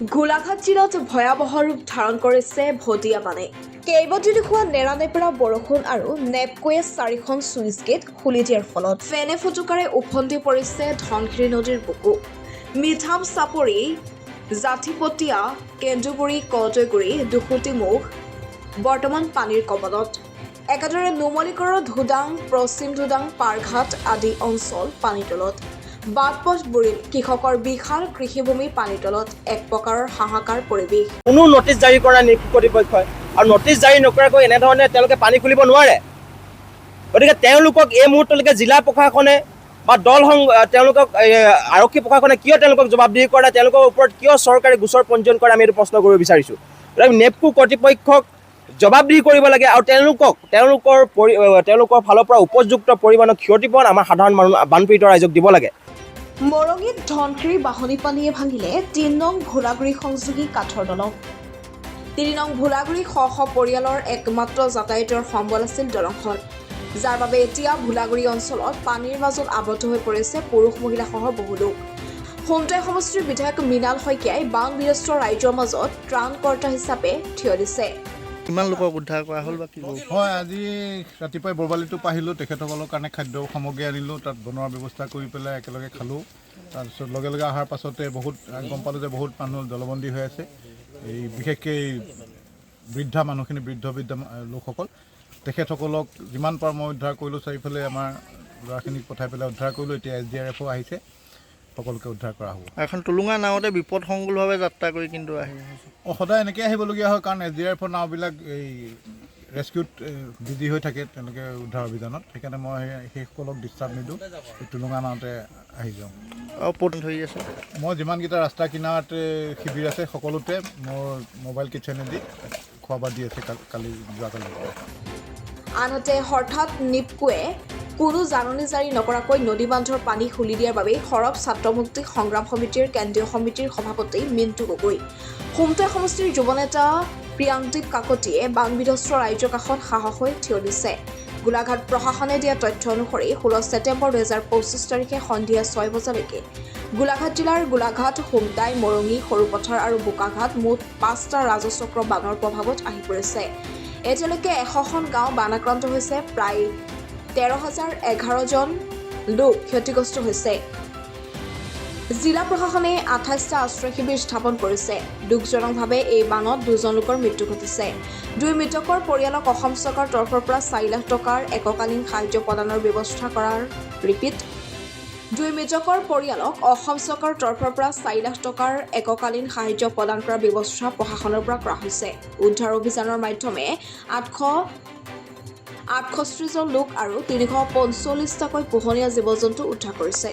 গোলাঘাট জিলাত ভয়াৱহ ৰূপ ধাৰণ কৰিছে ভটিয়া বানে। কেইবাদিনো হোৱা নেৰানেপেৰা বৰষুণ আৰু নেপকোৱে 4খন চুইচ গেট খুলি দিয়াৰ ফলত ফেনে ফুটুকাৰে উফন্দি পৰিছে ধনশিৰি নদীৰ বুকু। মিঠাম চাপৰি, জাঠিপটীয়া, কেন্দুগুৰি, কটৈগুৰি, দুখুটিমুখ বৰ্তমান পানীৰ কবলত। একেদৰে নুমলীগড়ৰ ধুডাং, পশ্চিম ধুডাং, পাৰঘাট আদি অঞ্চল পানীৰ তলত। বাট-পথ বুৰিল, কৃষকৰ বিশাল কৃষিভূমি পানীৰ তলত। এক প্ৰকাৰৰ হাহাকাৰ পৰিৱেশ। কোনো নটিচ জাৰি কৰা কৰ্তৃপক্ষই আৰু নটিচ জাৰি নকৰাকৈ এনেধৰণে তেওঁলোকে পানী খুলিব নোৱাৰে। গতিকে তেওঁলোকক এই মুহূৰ্তলৈকে জিলা প্ৰশাসনে বা তেওঁলোকক আৰক্ষী প্ৰশাসনে কিয় তেওঁলোকক জবাবদিহি কৰা নাই, তেওঁলোকৰ ওপৰত কিয় চৰকাৰে গোচৰ পঞ্জীয়ন কৰে, আমি এইটো প্ৰশ্ন কৰিব বিচাৰিছোঁ। গতিকে নেপকো কৰ্তৃপক্ষক জবাবদিহি কৰিব লাগে আৰু তেওঁলোকৰ ফালৰ পৰা উপযুক্ত পৰিমাণৰ ক্ষতিপূৰণ আমাৰ সাধাৰণ মানুহ বানপীড়িত ৰাইজক দিব লাগে। মৰঙীত ধনশিৰি বাঢ়নি পানীয়ে ভাঙিলে ৩ নং ভোলাগুৰি সংযোগী কাঠৰ দলং। ৩ নং ভোলাগুৰি শ শ পৰিয়ালৰ একমাত্ৰ যাতায়াতৰ সম্বল আছিল দলংখন, যাৰ বাবে এতিয়া ভোলাগুৰি অঞ্চলত পানীৰ মাজত আবদ্ধ হৈ পৰিছে পুৰুষ মহিলাসহ বহু লোক। সোমতাই সমষ্টিৰ বিধায়ক মৃণাল শইকীয়াই বানবিধ্বস্ত ৰাইজৰ মাজত ত্ৰাণকৰ্তা হিচাপে থিয় দিছে। কিমান লোকক উদ্ধাৰ কৰা হ'ল বা কি হয়, আজি ৰাতিপুৱাই বৰবালিটো পাহিলোঁ, তেখেতসকলৰ কাৰণে খাদ্য সামগ্ৰী আনিলোঁ, তাত বনোৱাৰ ব্যৱস্থা কৰি পেলাই একেলগে খালোঁ। তাৰপিছত লগে লগে অহাৰ পাছতে গম পালোঁ যে বহুত মানুহ জলবন্দী হৈ আছে। এই বিশেষকৈ বৃদ্ধ লোকসকল, তেখেতসকলক যিমান পাৰোঁ মই উদ্ধাৰ কৰিলোঁ। চাৰিওফালে আমাৰ ল'ৰাখিনিক পঠাই পেলাই উদ্ধাৰ কৰিলোঁ। এতিয়া SDRFও আহিছে, সকলোকে উদ্ধাৰ কৰা হ'ব। এখন টুলুঙা নাওতে বিপদসংকুলভাৱে যাত্ৰা কৰি কিন্তু সদায় এনেকৈ আহিবলগীয়া হয়, কাৰণ SDRFৰ নাওবিলাক এই ৰেস্কিউত বিজি হৈ থাকে তেওঁলোকে উদ্ধাৰ অভিযানত। সেইকাৰণে মই সেইসকলক ডিষ্টাৰ্ব নিদিওঁ, এই টুলুঙা নাওতে আহি যাওঁ। ধৰি আছে মই যিমানকেইটা ৰাস্তা কিনাৰতে শিবিৰ আছে সকলোতে মোৰ মোবাইল কিটচেনেদি খোৱা বোৱা দি আছে যোৱাকালি। আনহাতে হঠাৎ নিপকোৱে কোনো জাননী জাৰি নকৰাকৈ নদী বান্ধৰ পানী খুলি দিয়াৰ বাবে সৰব ছাত্ৰ মুক্তি সংগ্ৰাম সমিতিৰ কেন্দ্ৰীয় সমিতিৰ সভাপতি মিণ্টু গগৈ, সোমতাই সমষ্টিৰ যুৱনেতা প্ৰিয়াংদীপ কাকতিয়ে বানবিধ্বস্ত ৰাইজৰ কাষত সাহস হৈ থিয় দিছে। গোলাঘাট প্ৰশাসনে দিয়া তথ্য অনুসৰি 16 ছেপ্টেম্বৰ 2025 তাৰিখে সন্ধিয়া 6 বজালৈকে গোলাঘাট জিলাৰ গোলাঘাট, সোমতাই, মৰঙী, সৰুপথাৰ আৰু বোকাঘাট মুঠ 5টা ৰাজচক্ৰ বানৰ প্ৰভাৱত আহি পৰিছে। এতিয়ালৈকে 100খন গাঁও বানাক্ৰান্ত হৈছে, প্ৰায় 13,011জন লোক ক্ষতিগ্ৰস্ত হৈছে। জিলা প্ৰশাসনে 28টা আশ্ৰয় শিবিৰ স্থাপন কৰিছে। দুখজনকভাৱে এই বানত 2জন লোকৰ মৃত্যু ঘটিছে। 2 মৃতকৰ পৰিয়ালক অসম চৰকাৰৰ তৰফৰ পৰা 4 লাখ টকাৰ এককালীন সাহায্য প্ৰদানৰ ব্যৱস্থা কৰাৰ মৃতকৰ পৰিয়ালক অসম চৰকাৰৰ তৰফৰ পৰা 4 লাখ টকাৰ এককালীন সাহায্য প্ৰদান কৰাৰ ব্যৱস্থা প্ৰশাসনৰ পৰা কৰা হৈছে। উদ্ধাৰ অভিযানৰ মাধ্যমে 868জন লোক আৰু 345টাকৈ পোহনীয়া জীৱ-জন্তু উদ্ধাৰ কৰিছে।